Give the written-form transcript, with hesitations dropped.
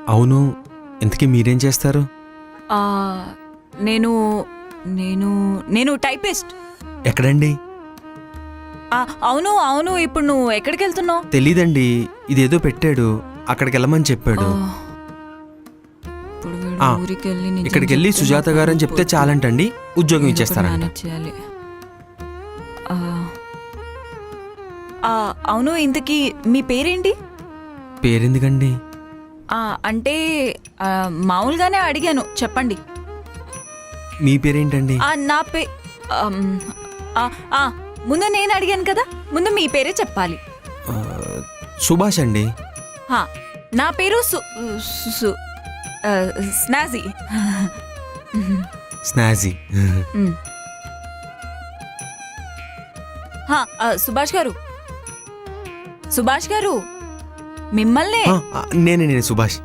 అవును, ఇంతకీ మీరేం చేస్తారు? ఆ, నేను నేను నేను టైపిస్ట్. ఎక్కడండి? అవును అవును, ఇప్పుడు నువ్వు ఎక్కడికి వెళ్తున్నావు? తెలీదండి, ఇదేదో పెట్టాడు, అక్కడికి వెళ్ళమని చెప్పాడు. ఇప్పుడు వీడు ఆ, ఊరికి వెళ్ళి నిజం ఇక్కడికి వెళ్ళి చెప్తే సుజాత నాకు గారు అని చెప్తే అయిపోద్ది. చాలంటండి, ఉద్యోగం ఏదో ఒకటి ఇచ్చేస్తారంట. మేనేజ్ చేయాలి. ఆ, అవును, ఇంతకీ మీ పేరేంటి? పేరెందుకండి? అంటే మామూలుగానే అడిగాను, చెప్పండి. మీ పేరేంటండి? నా పే ఆమ్, ముందు నేను అడిగాను కదా, ముందు మీ పేరే చెప్పాలి. ఆ, సుభాష్ అండి. ఆ, నా పేరు స్నాజీ. స్నాజీ. మ్. సుభాష్ గారు, సుభాష్ గారు, మిమ్మల్నే. నేనే సుభాష్.